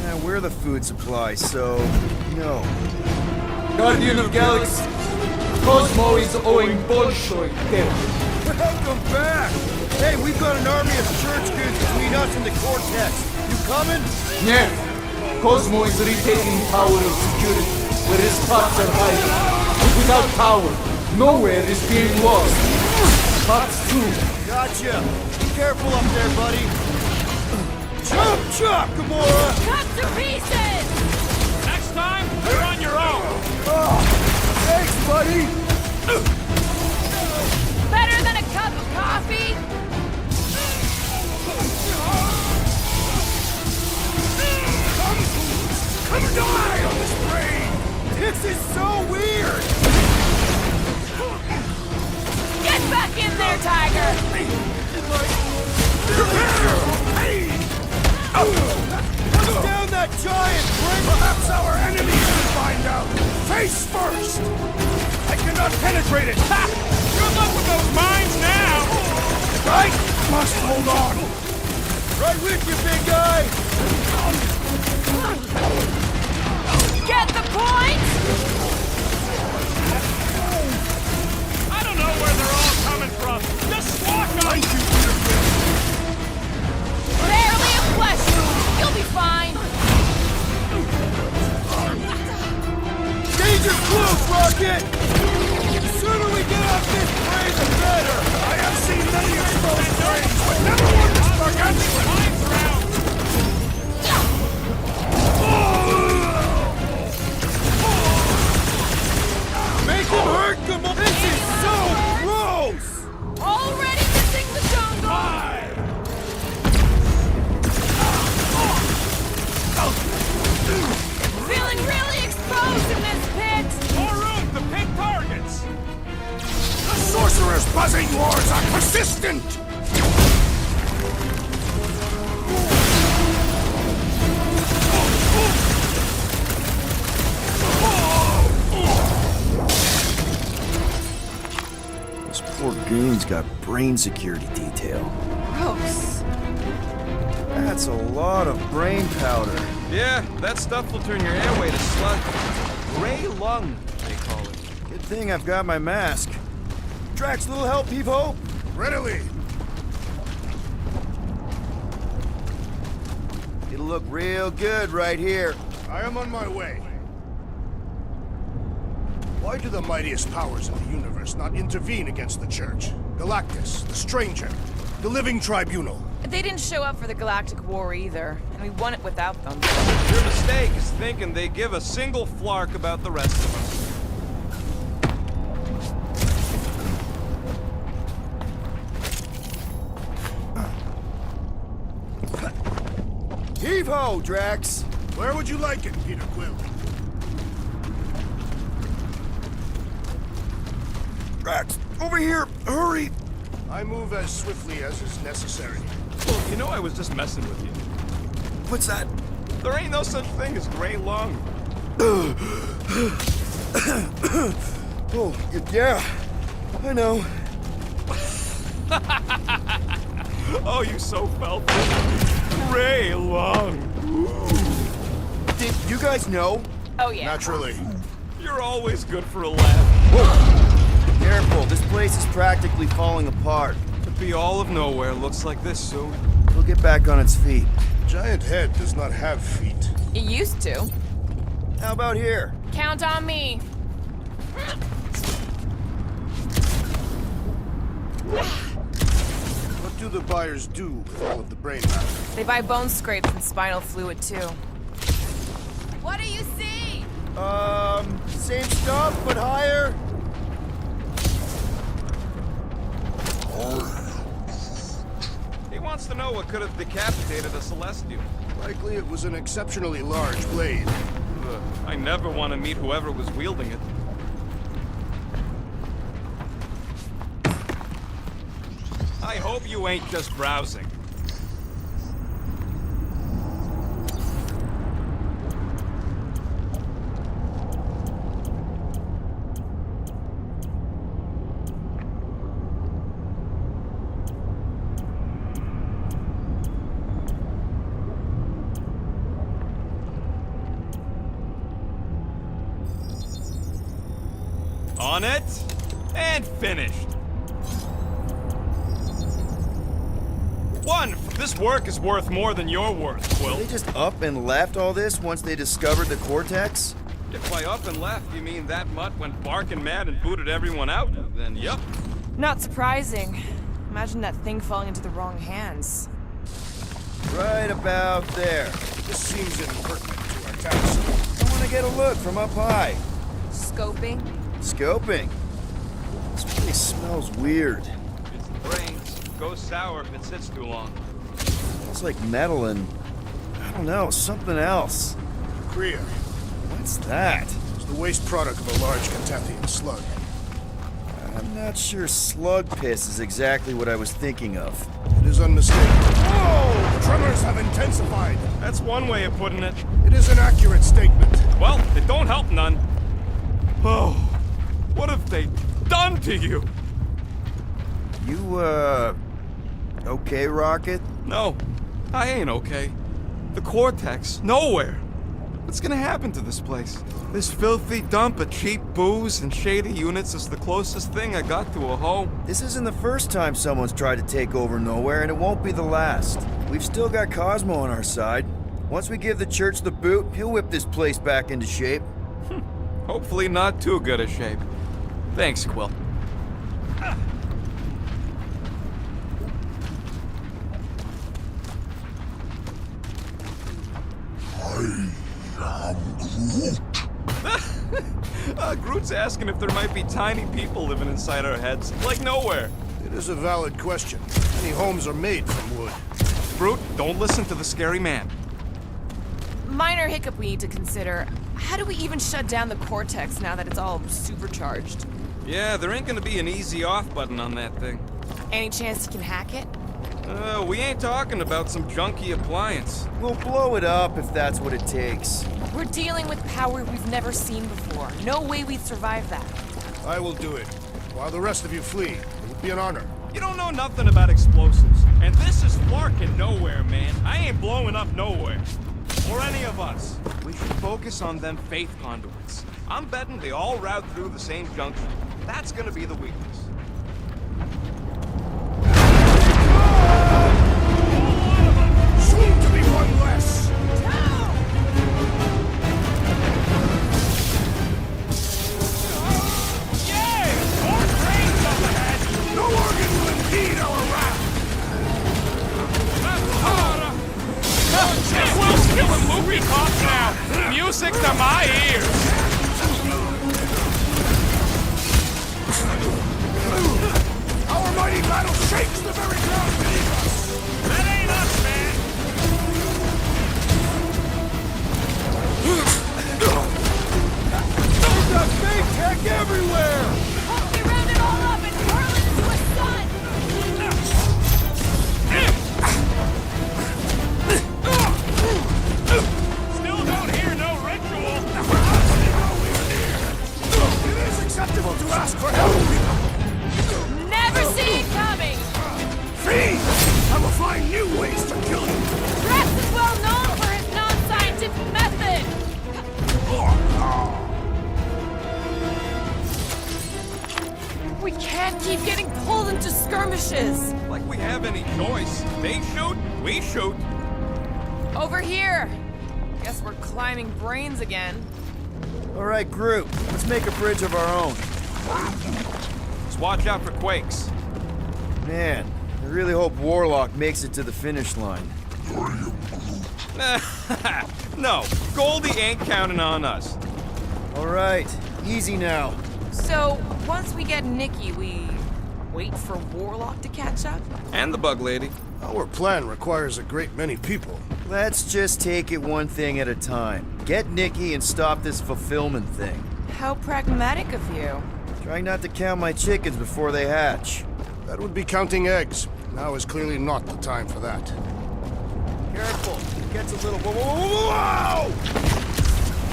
Yeah, we're the food supply, so... no. Guardian of Galaxy, Cosmo is owing Bolshoi death. Welcome back! Hey, we've got an army of church goods between us and the Cortex. You coming? Yeah, Cosmo is retaking power of security, where his thoughts are hiding. But without power, nowhere is being lost. Thoughts too. Gotcha! Be careful up there, buddy! Chop chop, Gamora! Cut to pieces! Next time, you're on your own. Oh, thanks, buddy! Better than a cup of coffee? Come die on this brain! This is so weird! Get back in there, Tiger! Put down that giant, Brent! Perhaps our enemies will find out! Face first! I cannot penetrate it! Ha! Good luck with those mines now! Right? must hold on! Right with you, big guy! Get the point? I don't know where they're all coming from. Just walk on! Barely a flesh wound. You'll be fine. Danger close, Rocket! The sooner we get off this plane, the better! I have seen many exposed planes, but never one this gargantuan! Make him hurt, come on! This is so gross! Already missing the jungle. Feeling really exposed in this pit. More room to pick targets! The sorcerer's buzzing roars are persistent! This poor goon's got brain security detail. Gross. That's a lot of brain powder. Yeah, that stuff will turn your airway to sludge. Gray lung, they call it. Good thing I've got my mask. Drax, little help, Peep-Ho? Readily! It'll look real good right here. I am on my way. Why do the mightiest powers of the universe not intervene against the Church? Galactus, the Stranger, the Living Tribunal. They didn't show up for the Galactic War either, and we won it without them. Your mistake is thinking they give a single flark about the rest of us. Heave-ho, Drax! Where would you like it, Peter Quill? Drax, over here! Hurry! I move as swiftly as is necessary. Well, you know I was just messing with you. What's that? There ain't no such thing as gray lung. Oh, yeah. I know. Oh, you so felt it. Gray lung. Did you guys know? Oh yeah. Naturally. You're always good for a laugh. Careful, this place is practically falling apart. To be all of nowhere looks like this soon. We'll get back on its feet. Giant head does not have feet. It used to. How about here? Count on me. What do the buyers do with all of the brain matter? They buy bone scrapes and spinal fluid too. What do you see? Same stuff, but higher? He wants to know what could have decapitated a Celestial. Likely it was an exceptionally large blade. I never want to meet whoever was wielding it. I hope you ain't just browsing. On it, and finished. One, this work is worth more than your worth, Quill. They just up and left all this once they discovered the Cortex? If by up and left you mean that mutt went barking mad and booted everyone out, then yup. Not surprising. Imagine that thing falling into the wrong hands. Right about there. This seems impertinent to our task. I want to get a look from up high. Scoping? Scoping. This place smells weird. It's the brains. Goes sour if it sits too long. It's like metal and, I don't know, something else. Kriya. What's that? It's the waste product of a large Catathian slug. I'm not sure slug piss is exactly what I was thinking of. It is unmistakable. Whoa! Tremors have intensified. That's one way of putting it. It is an accurate statement. Well, it don't help none. Oh, what have they done to you? You, Okay, Rocket? No, I ain't okay. The Cortex, nowhere. What's gonna happen to this place? This filthy dump of cheap booze and shady units is the closest thing I got to a home. This isn't the first time someone's tried to take over Nowhere, and it won't be the last. We've still got Cosmo on our side. Once we give the church the boot, he'll whip this place back into shape. Hopefully not too good a shape. Thanks, Quill. Groot's asking if there might be tiny people living inside our heads, like Nowhere. It is a valid question. Many homes are made from wood. Groot, don't listen to the scary man. Minor hiccup we need to consider. How do we even shut down the Cortex now that it's all supercharged? Yeah, there ain't gonna be an easy off button on that thing. Any chance you can hack it? We ain't talking about some junky appliance. We'll blow it up if that's what it takes. We're dealing with power we've never seen before. No way we'd survive that. I will do it. While the rest of you flee, it would be an honor. You don't know nothing about explosives. And this is Flarkin' Nowhere, man. I ain't blowing up Nowhere. Or any of us. We should focus on them faith conduits. I'm betting they all route through the same junction. That's gonna be the weakness. Soon to be one less! Yay! More trains up ahead! No organ will impede our route! Will's killing movie cops now! Music to my ears! Our mighty battle shakes the very ground beneath us! That ain't us, man! There's that fake tech everywhere! Hope we round it all up and hurl it into a sun! Still don't hear no ritual! It is acceptable to ask for help! Never see it coming! Fiend! I will find new ways to kill you! Drax is well known for his non-scientific method! We can't keep getting pulled into skirmishes! Like we have any choice. They shoot, we shoot. Over here! Guess we're climbing brains again. All right, Groot, let's make a bridge of our own. Just watch out for quakes. Man, I really hope Warlock makes it to the finish line. No, Goldie ain't counting on us. All right, easy now. So, once we get Nikki, we wait for Warlock to catch up? And the bug lady. Our plan requires a great many people. Let's just take it one thing at a time. Get Nikki and stop this fulfillment thing. How pragmatic of you. Trying not to count my chickens before they hatch. That would be counting eggs. Now is clearly not the time for that. Careful, it gets a little... Whoa!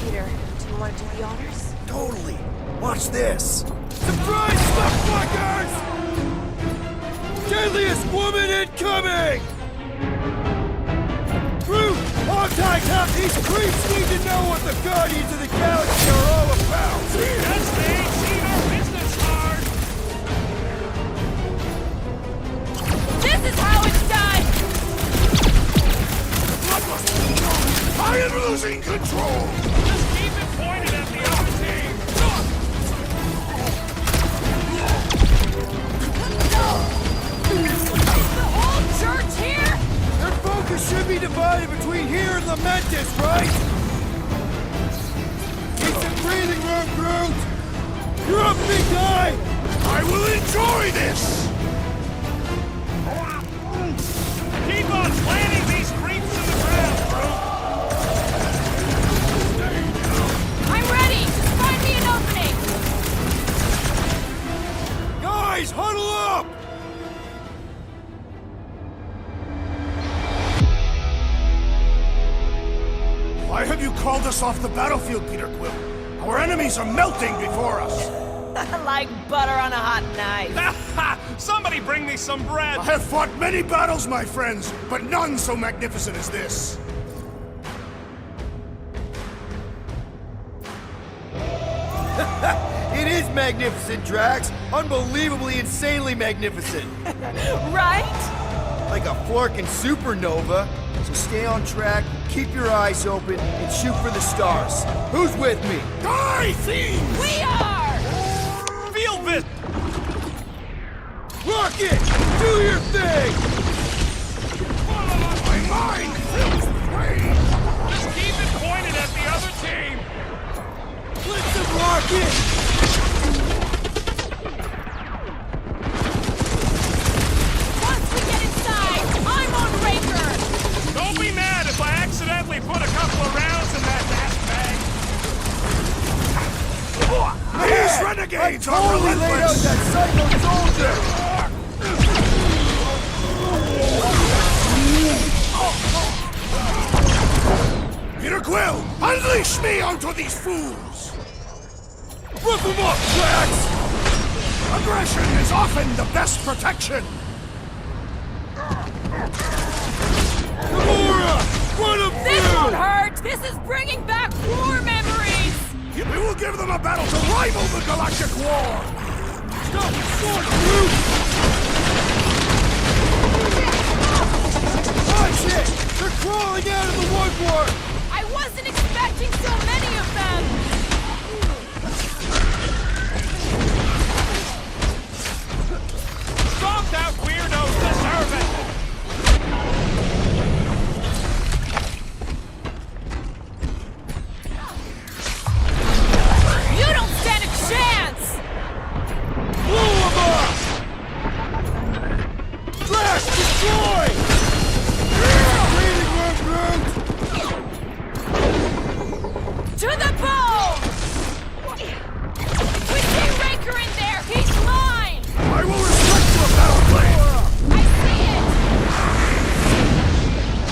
Peter, do you want to do the honors? Totally. Watch this. Surprise, stufffuckers! Deadliest woman incoming! Groot, Hogtie, these creeps need to know what the Guardians of the Galaxy are all about! Yes, they ain't seen our business hard! This is how it's done! I am losing control! Just keep it pointed at the other team! Is the whole church here? Their focus should be divided between here and Lamentis, right? Keep some breathing room, Groot! You're up, big guy! I will enjoy this! Keep on planting these creeps in the ground, Groot! I'm ready! Just find me an opening! Guys, huddle up! Why have you called us off the battlefield, Peter Quill? Our enemies are melting before us! Like butter on a hot knife. Somebody bring me some bread! I have fought many battles, my friends, but none so magnificent as this. It is magnificent, Drax. Unbelievably, insanely magnificent. Right? Like a flarkin' supernova. So stay on track, keep your eyes open, and shoot for the stars. Who's with me? Die, fiends! We are! Feel this! Rocket! Do your thing! My mind fills with rage! Just keep it pointed at the other team! Blitz him, Rocket! Once we get inside, I'm on Raker! Don't be mad if I accidentally put a couple of rounds in that gas bag! These renegades are Totally laid out relentless! that psycho soldier! Peter Quill, unleash me onto these fools! Rip them up, Drax! Aggression is often the best protection! Gamora! Run them This through! won't hurt! This is bringing back war memories! We will give them a battle to rival the Galactic War! Stop the sword, Groot! Watch it! They're crawling out of the wood war! I wasn't expecting so many of them! Stomped out weirdos deserve it! You don't stand a chance! Blow them up! Flash, destroy! Breathing room, Groot! To the bone! We see Raker in there! He's mine! I will respect your battle plan! I see it!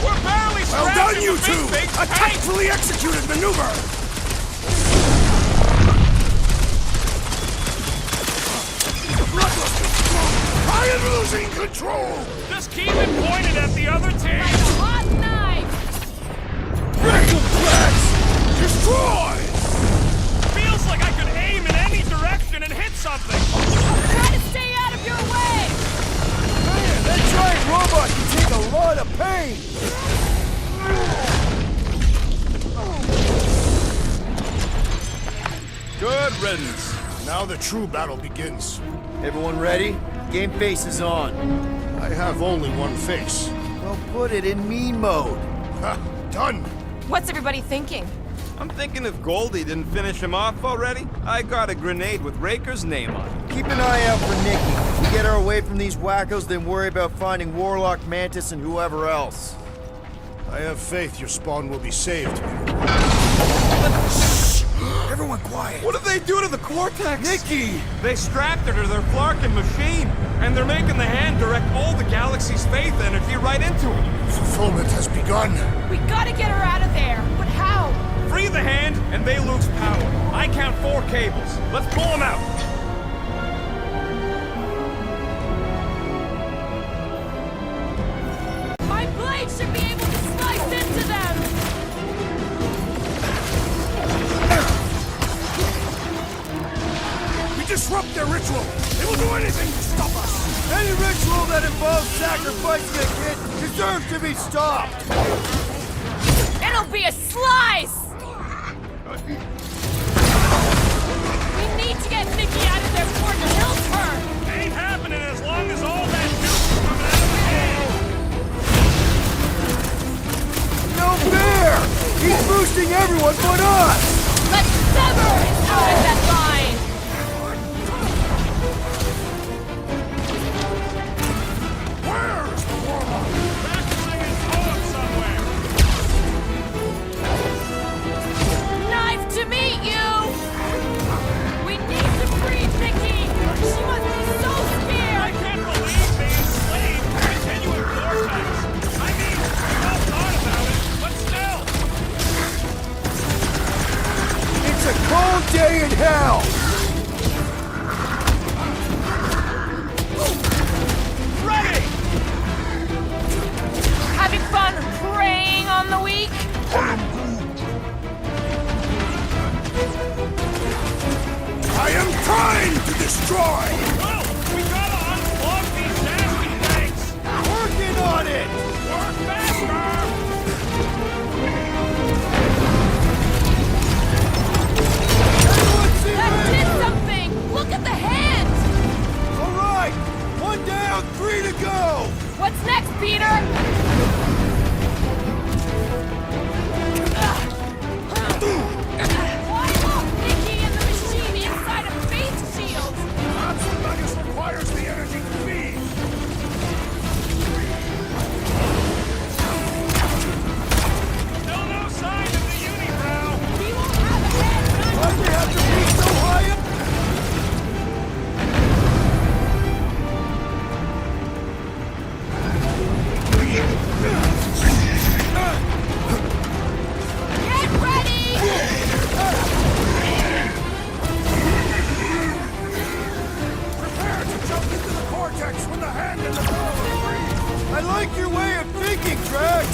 We're barely Well scratching done, you the two! big A tactfully executed maneuver! I am losing control! Just keep it pointed at the other Like team! a hot knife! Wrestle Drax! Destroy! Feels like I could aim in any direction and hit something! Try to stay out of your way! Man, that giant robot can take a lot of pain! Good riddance. Now the true battle begins. Everyone ready? Game face is on. I have only one face. Well, put it in me mode. Ha! Done! What's everybody thinking? I'm thinking if Goldie didn't finish him off already, I got a grenade with Raker's name on it. Keep an eye out for Nikki. We get her away from these wackos, then worry about finding Warlock, Mantis, and whoever else. I have faith your spawn will be saved. Everyone quiet! What did they do to the Cortex? Nikki! They strapped her to their Flarkin machine, and they're making the hand direct all the galaxy's faith energy right into it. Fulfillment has begun. We gotta get her out of there! But how? Free the hand, and they lose power. I count 4 cables. Let's pull them out. My blade should be able to slice into them! We disrupt their ritual! They will do anything to stop us! Any ritual that involves sacrificing a kid deserves to be stopped! It'll be a slice! We need to get Nikki out of there before it kills her! Ain't happening as long as all that juice is coming out of the can! No fair! He's boosting everyone but us! Let's sever his that line! Where's the warlock? Back doing his poem somewhere! Nice to meet you! We need to free Nikki! She must be so I scared! can't believe they enslaved the continuing vortex! I mean, we've all thought about it, but still! It's a cold day in hell! fun preying on the weak? I am trying to destroy! Well, we gotta unplug these nasty things! Working on it! Work faster! Everyone see That red? did something! Look at the hand! All right! 1 down, 3 to go! What's next, Peter? Why look, Nikki and the machine inside a face shield? Absolutely requires the energy to feed! Still no sign of the unibrow! We won't have a head! Why'd we have to be so high up? Get ready! Prepare to jump into the vortex when the hand and the ball are free! I like your way of thinking, Drax!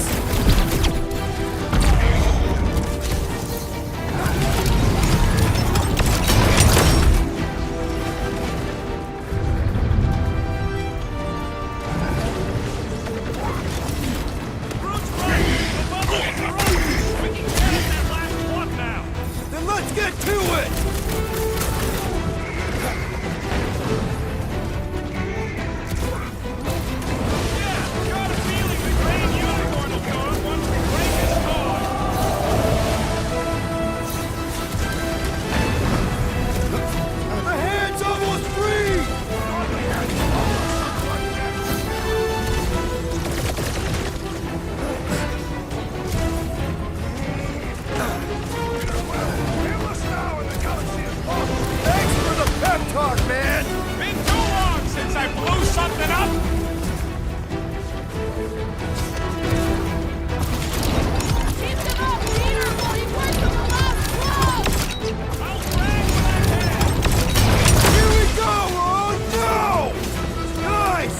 Groot's right! The bubble is broken! We can get that last one now! Then let's get to it! Yeah, got a feeling the green unicorn will go once we break his code! The hand's almost free! Thanks for the pep talk, man! Been too long since I blew something up! Keep them up, Peter, while he works on the last blow! I'll drag what I can! Here we go! Oh no! Guys!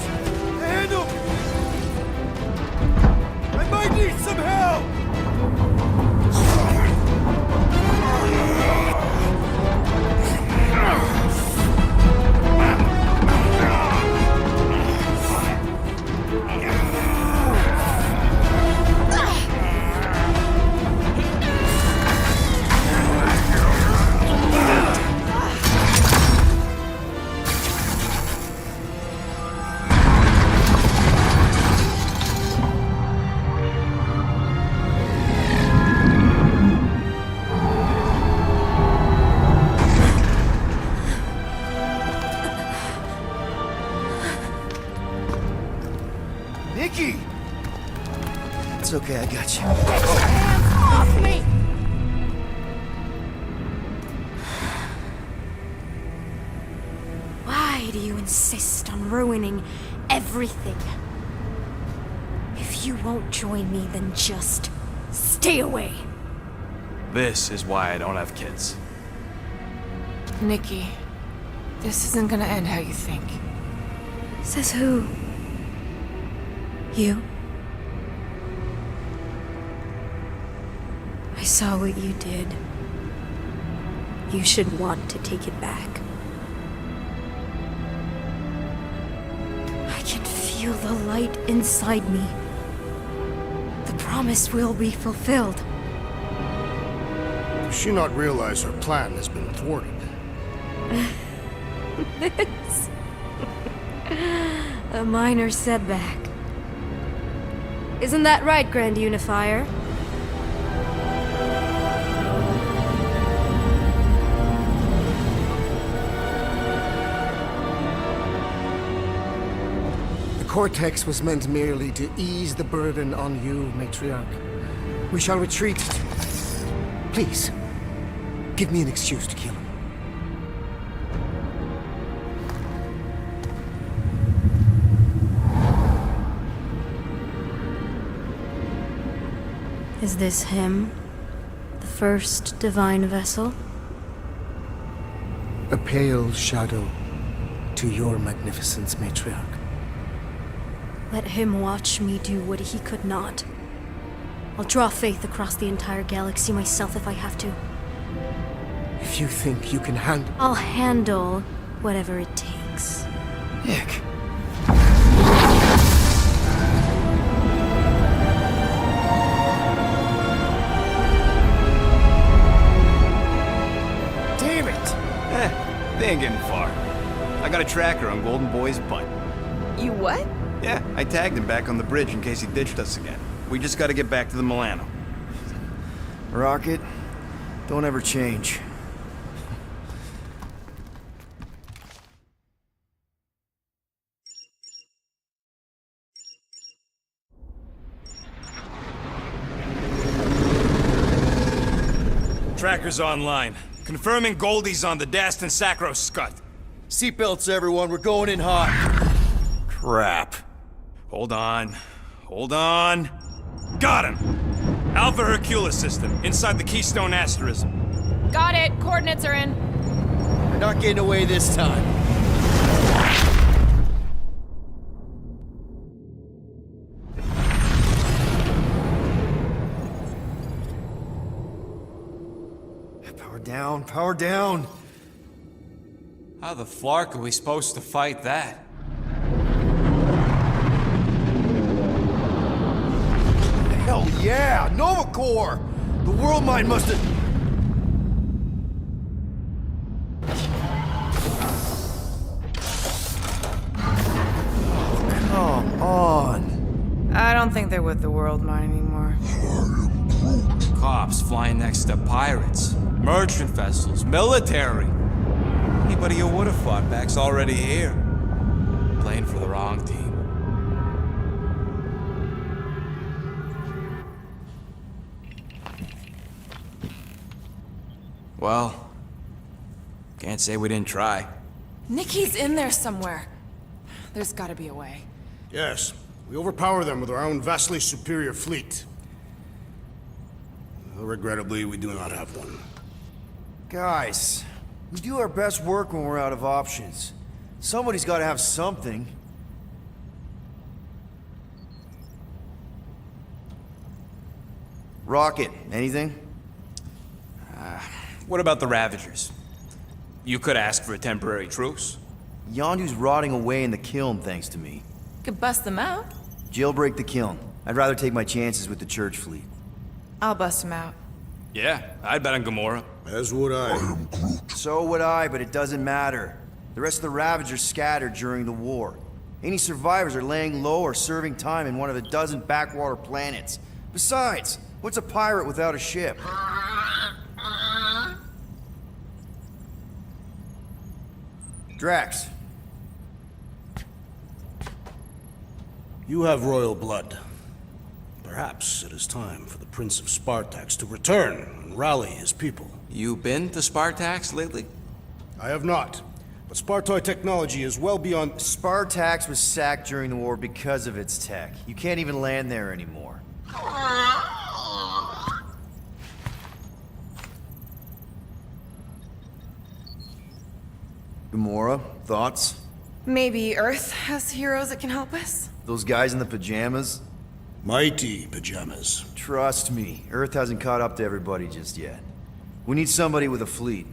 Handle! I might need some help! Nikki! It's okay, I got you. Hands off me! Why do you insist on ruining everything? If you won't join me, then just stay away. This is why I don't have kids. Nikki, this isn't gonna end how you think. Says who? You? I saw what you did. You should want to take it back. I can feel the light inside me. The promise will be fulfilled. Does she not realize her plan has been thwarted? This. A minor setback. Isn't that right, Grand Unifier? The Cortex was meant merely to ease the burden on you, Matriarch. We shall retreat. Please, give me an excuse to kill him. Is this him? The first divine vessel? A pale shadow to your magnificence, Matriarch. Let him watch me do what he could not. I'll draw faith across the entire galaxy myself if I have to. If you think you can handle... I'll handle whatever it takes. Nick. Damn it! They ain't getting far. I got a tracker on Golden Boy's butt. You what? Yeah, I tagged him back on the bridge in case he ditched us again. We just gotta get back to the Milano. Rocket, don't ever change. Tracker's online. Confirming Goldie's on the Dastan Sacro Scut. Seatbelts, everyone. We're going in hot. Crap. Hold on. Hold on. Got him! Alpha Hercules system, inside the Keystone Asterism. Got it. Coordinates are in. We're not getting away this time. Power down, power down. How the flark are we supposed to fight that? Hell yeah! Nova Corps! The world mine must have... Come on. I don't think they're with the world mine anymore. Cops flying next to pirates, merchant vessels, military. Anybody you would have fought back's already here. Playing for the wrong team. Well, can't say we didn't try. Nikki's in there somewhere. There's gotta be a way. Yes, we overpower them with our own vastly superior fleet. Regrettably, we do not have one. Guys, we do our best work when we're out of options. Somebody's got to have something. Rocket, anything? What about the Ravagers? You could ask for a temporary truce. Yondu's rotting away in the kiln thanks to me. Could bust them out. Jailbreak the kiln. I'd rather take my chances with the church fleet. I'll bust them out. Yeah, I'd bet on Gamora. As would I. So would I, but it doesn't matter. The rest of the Ravagers scattered during the war. Any survivors are laying low or serving time in one of a dozen backwater planets. Besides, what's a pirate without a ship? Drax. You have royal blood. Perhaps it is time for the Prince of Spartax to return and rally his people. You been to Spartax lately? I have not, but Spartoid technology is well beyond... Spartax was sacked during the war because of its tech. You can't even land there anymore. Gamora, thoughts? Maybe Earth has heroes that can help us? Those guys in the pajamas? mighty pajamas. Trust me, Earth hasn't caught up to everybody just yet. We need somebody with a fleet.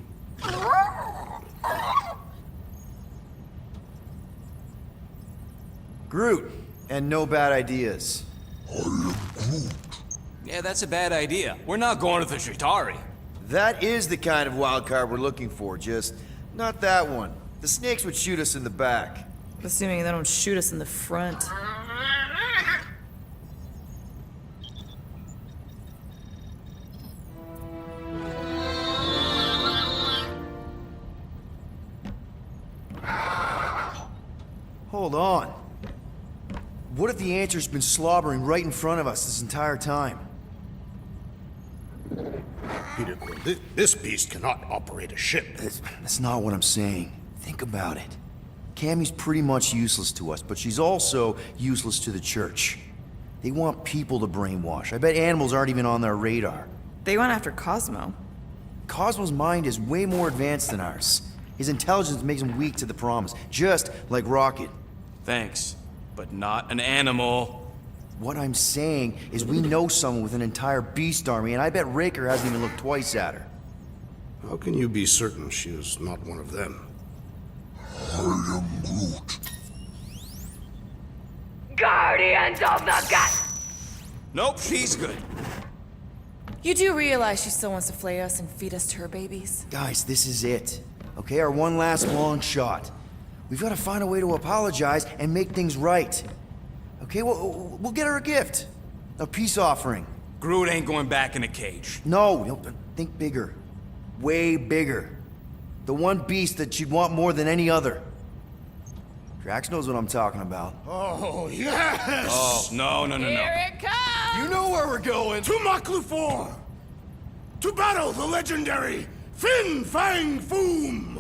Groot, and no bad ideas. Yeah, that's a bad idea. We're not going to the Chitauri. That is the kind of wild card we're looking for, just not that one. The snakes would shoot us in the back. Assuming they don't shoot us in the front. Hold on. What if the answer's been slobbering right in front of us this entire time? Peter Quill, this beast cannot operate a ship. That's not what I'm saying. Think about it. Cammy's pretty much useless to us, but she's also useless to the church. They want people to brainwash. I bet animals aren't even on their radar. They went after Cosmo. Cosmo's mind is way more advanced than ours. His intelligence makes him weak to the promise, just like Rocket. Thanks. but not an animal. What I'm saying is we know someone with an entire beast army, and I bet Raker hasn't even looked twice at her. How can you be certain she is not one of them? I am Groot. Guardians of the Gut! Nope, she's good. You do realize she still wants to flay us and feed us to her babies? Guys, this is it. Okay, our one last long shot. We've got to find a way to apologize and make things right. Okay, we'll get her a gift. A peace offering. Groot ain't going back in a cage. No, think bigger. Way bigger. The one beast that she'd want more than any other. Drax knows what I'm talking about. Oh, yes! Oh, no. Here it comes! You know where we're going! To Maklufor! To battle the legendary Fin Fang Foom!